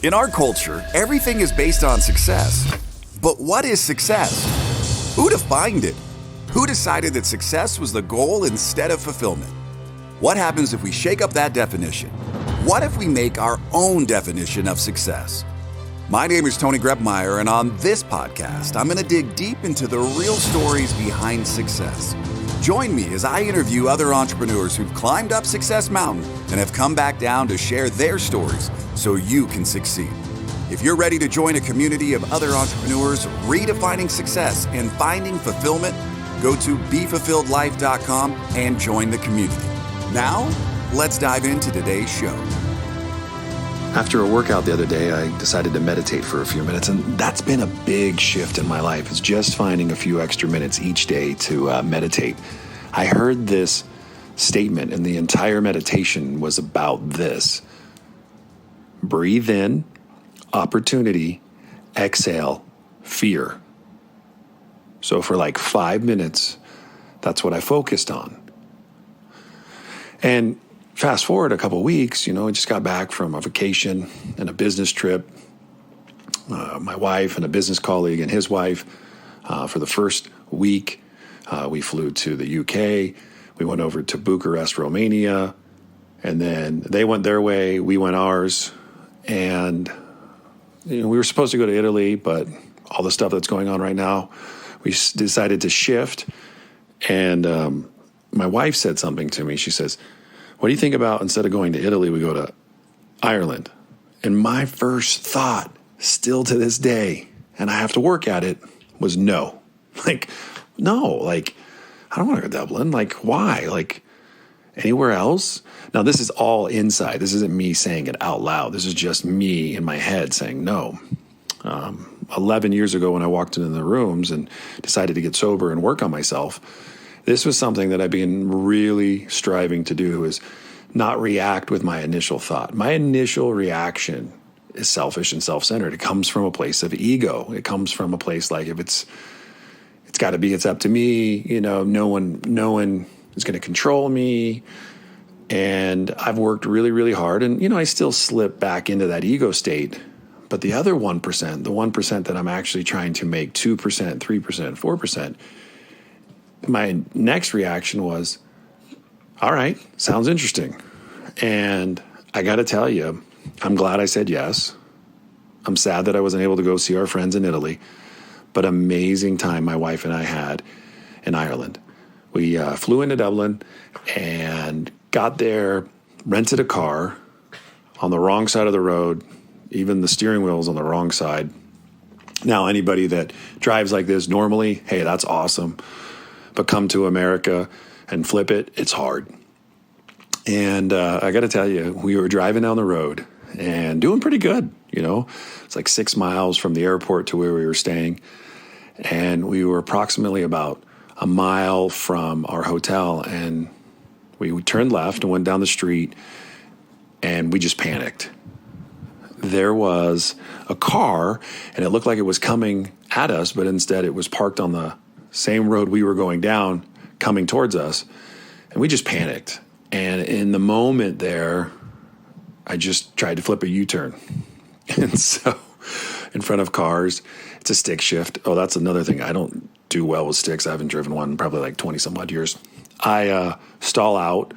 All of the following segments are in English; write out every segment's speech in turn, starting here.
In our culture, everything is based on success. But what is success? Who defined it? Who decided that success was the goal instead of fulfillment? What happens if we shake up that definition? What if we make our own definition of success? My name is Tony Grebmeyer, and on this podcast, I'm going to dig deep into the real stories behind success. Join me as I interview other entrepreneurs who've climbed up Success Mountain and have come back down to share their stories so you can succeed. If you're ready to join a community of other entrepreneurs redefining success and finding fulfillment, go to BeFulfilledLife.com and join the community. Now, let's dive into today's show. After a workout the other day, I decided to meditate for a few minutes, and that's been a big shift in my life. It's just finding a few extra minutes each day to meditate. I heard this statement, and the entire meditation was about this. Breathe in, opportunity, exhale, fear. So for like 5 minutes, that's what I focused on. And fast forward a couple of weeks, I just got back from a vacation and a business trip. My wife and a business colleague and his wife, for the first week, we flew to the UK. We went over to Bucharest, Romania, and then they went their way, we went ours. And we were supposed to go to Italy, but all the stuff that's going on right now, we decided to shift. And my wife said something to me. She says, "What do you think about instead of going to Italy, we go to Ireland?" And my first thought, still to this day, and I have to work at it, was no. No, I don't want to go to Dublin. Why? Anywhere else? Now, this is all inside. This isn't me saying it out loud. This is just me in my head saying no. 11 years ago when I walked into the rooms and decided to get sober and work on myself, this was something that I've been really striving to do, is not react with my initial thought. My initial reaction is selfish and self-centered. It comes from a place of ego. It comes from a place if it's got to be, it's up to me. No one is going to control me. And I've worked really, really hard. And, I still slip back into that ego state. But the other 1%, the 1% that I'm actually trying to make 2%, 3%, 4%, my next reaction was, all right, sounds interesting. And I got to tell you, I'm glad I said yes. I'm sad that I wasn't able to go see our friends in Italy, but amazing time my wife and I had in Ireland. We flew into Dublin and got there, rented a car on the wrong side of the road. Even the steering wheel was on the wrong side. Now, anybody that drives like this normally, hey, that's awesome. But come to America and flip it, it's hard. And I got to tell you, we were driving down the road and doing pretty good. It's like 6 miles from the airport to where we were staying. And we were approximately about a mile from our hotel. And we turned left and went down the street, and we just panicked. There was a car, and it looked like it was coming at us, but instead it was parked on the same road we were going down, coming towards us, and we just panicked. And in the moment there, I just tried to flip a U-turn. And so in front of cars, it's a stick shift. Oh, that's another thing. I don't do well with sticks. I haven't driven one in probably 20 some odd years. I stall out,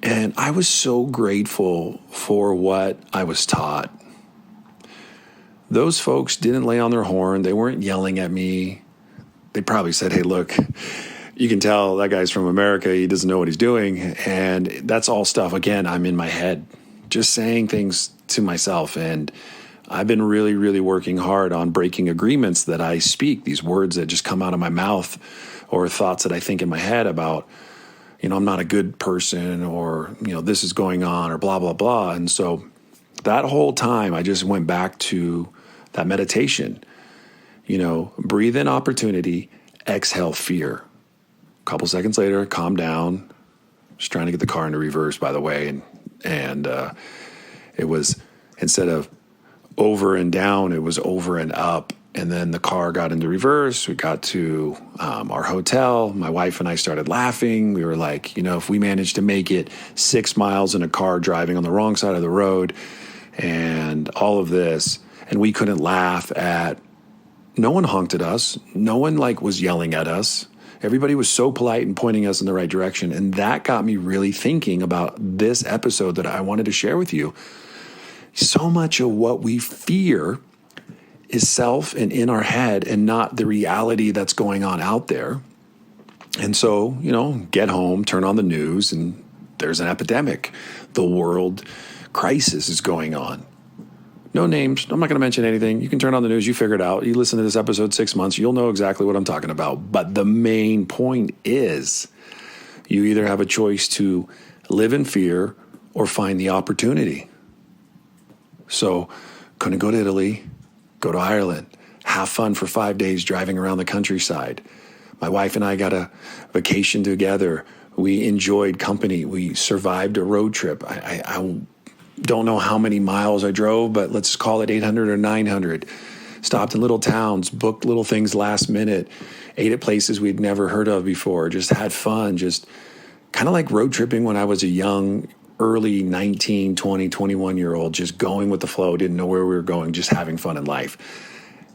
and I was so grateful for what I was taught. Those folks didn't lay on their horn. They weren't yelling at me. They probably said, "Hey, look, you can tell that guy's from America. He doesn't know what he's doing." And that's all stuff. Again, I'm in my head, just saying things to myself. And I've been really, really working hard on breaking agreements that I speak, these words that just come out of my mouth, or thoughts that I think in my head about, I'm not a good person, or, this is going on, or blah, blah, blah. And so that whole time, I just went back to that meditation. Breathe in opportunity, exhale fear. A couple seconds later, calm down. Just trying to get the car into reverse, by the way. And it was, instead of over and down, it was over and up. And then the car got into reverse. We got to our hotel. My wife and I started laughing. We were like, if we managed to make it 6 miles in a car driving on the wrong side of the road, and all of this. And we couldn't laugh at, no one honked at us. No one was yelling at us. Everybody was so polite and pointing us in the right direction. And that got me really thinking about this episode that I wanted to share with you. So much of what we fear is self and in our head and not the reality that's going on out there. And so, get home, turn on the news, and there's an epidemic. The world crisis is going on. No names. I'm not going to mention anything. You can turn on the news. You figure it out. You listen to this episode 6 months. You'll know exactly what I'm talking about. But the main point is you either have a choice to live in fear or find the opportunity. So couldn't go to Italy, go to Ireland, have fun for 5 days driving around the countryside. My wife and I got a vacation together. We enjoyed company. We survived a road trip. I don't know how many miles I drove, but let's call it 800 or 900. Stopped in little towns, booked little things last minute, ate at places we'd never heard of before, just had fun, just kind of like road tripping when I was a young, early 19, 20, 21-year-old, just going with the flow, didn't know where we were going, just having fun in life.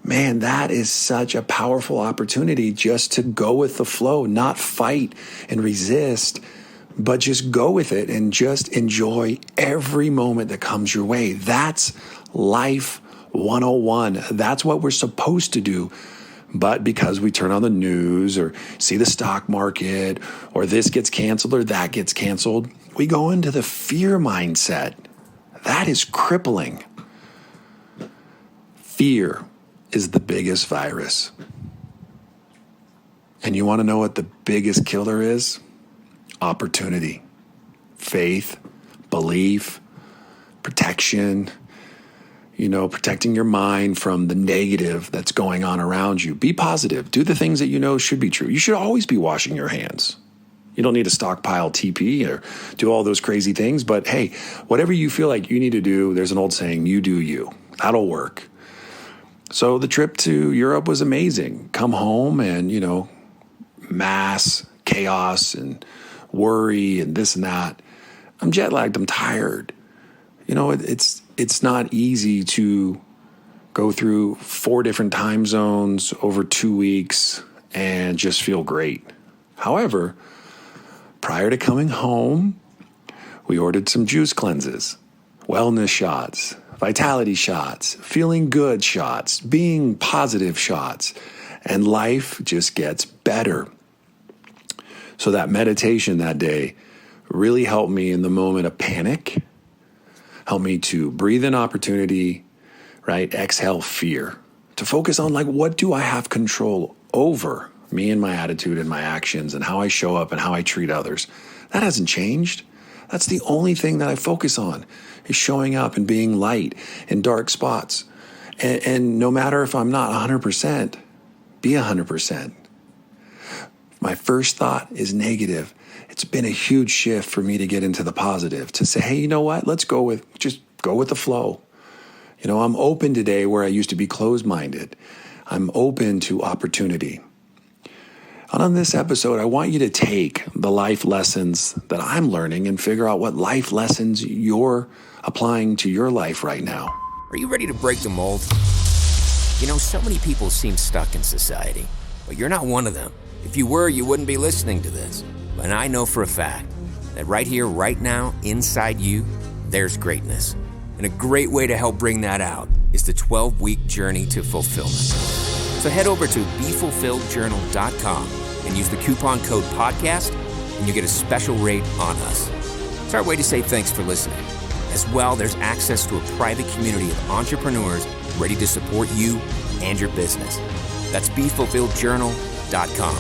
Man, that is such a powerful opportunity just to go with the flow, not fight and resist, but just go with it and just enjoy every moment that comes your way. That's life 101. That's what we're supposed to do. But because we turn on the news or see the stock market or this gets canceled or that gets canceled, we go into the fear mindset. That is crippling. Fear is the biggest virus. And you want to know what the biggest killer is? Opportunity, faith, belief, protection, protecting your mind from the negative that's going on around you. Be positive. Do the things that you know should be true. You should always be washing your hands. You don't need to stockpile TP or do all those crazy things. But hey, whatever you feel like you need to do, there's an old saying, you do you. That'll work. So the trip to Europe was amazing. Come home and, mass chaos and worry and this and that. I'm jet lagged. I'm tired. It's not easy to go through 4 different time zones over 2 weeks and just feel great. However, prior to coming home, we ordered some juice cleanses, wellness shots, vitality shots, feeling good shots, being positive shots, and life just gets better. So that meditation that day really helped me in the moment of panic, helped me to breathe in opportunity, right? Exhale fear, to focus on what do I have control over? Me and my attitude and my actions and how I show up and how I treat others. That hasn't changed. That's the only thing that I focus on is showing up and being light in dark spots. And no matter if I'm not 100%, be 100%. My first thought is negative. It's been a huge shift for me to get into the positive, to say, hey, you know what? Let's go with the flow. I'm open today where I used to be closed-minded. I'm open to opportunity. And on this episode, I want you to take the life lessons that I'm learning and figure out what life lessons you're applying to your life right now. Are you ready to break the mold? So many people seem stuck in society, but you're not one of them. If you were, you wouldn't be listening to this. And I know for a fact that right here, right now, inside you, there's greatness. And a great way to help bring that out is the 12-week journey to fulfillment. So head over to BeFulfilledJournal.com and use the coupon code podcast, and you get a special rate on us. It's our way to say thanks for listening. As well, there's access to a private community of entrepreneurs ready to support you and your business. That's BeFulfilledJournal.com.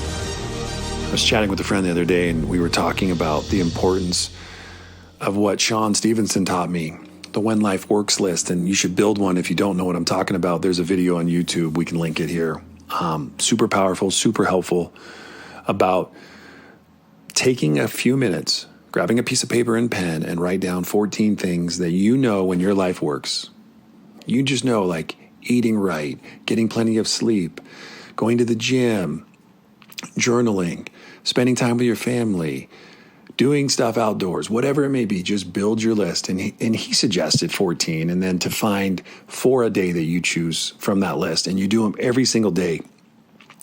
I was chatting with a friend the other day, and we were talking about the importance of what Sean Stevenson taught me, the When Life Works list, and you should build one if you don't know what I'm talking about. There's a video on YouTube. We can link it here. Super powerful, super helpful about taking a few minutes, grabbing a piece of paper and pen, and write down 14 things that when your life works. You just know, like eating right, getting plenty of sleep, going to the gym, journaling, spending time with your family, doing stuff outdoors, whatever it may be, just build your list. And he suggested 14, and then to find 4 a day that you choose from that list, and you do them every single day.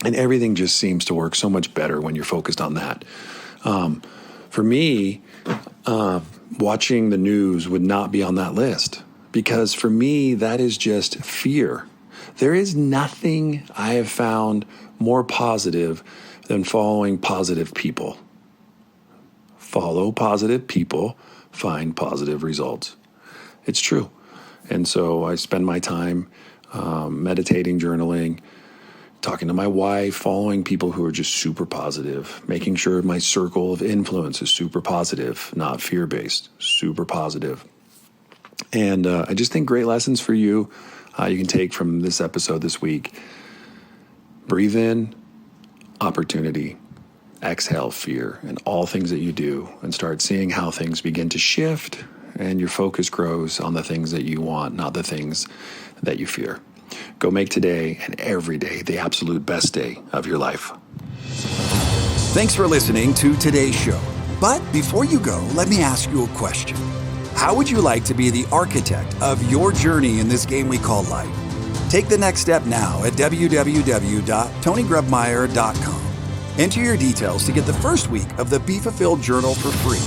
And everything just seems to work so much better when you're focused on that. For me, watching the news would not be on that list, because for me, that is just fear. There is nothing I have found more positive than following positive people. Follow positive people, find positive results. It's true. And so I spend my time meditating, journaling, talking to my wife, following people who are just super positive, making sure my circle of influence is super positive, not fear-based, super positive. And I just think great lessons for you you can take from this episode this week. Breathe in opportunity, exhale fear, and all things that you do, and start seeing how things begin to shift and your focus grows on the things that you want, not the things that you fear. Go make today and every day the absolute best day of your life. Thanks for listening to today's show. But before you go, let me ask you a question. How would you like to be the architect of your journey in this game we call life? Take the next step now at www.tonygrubmeyer.com. Enter your details to get the first week of the Be Fulfilled Journal for free.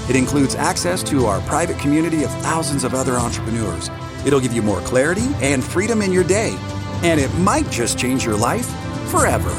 It includes access to our private community of thousands of other entrepreneurs. It'll give you more clarity and freedom in your day, and it might just change your life forever.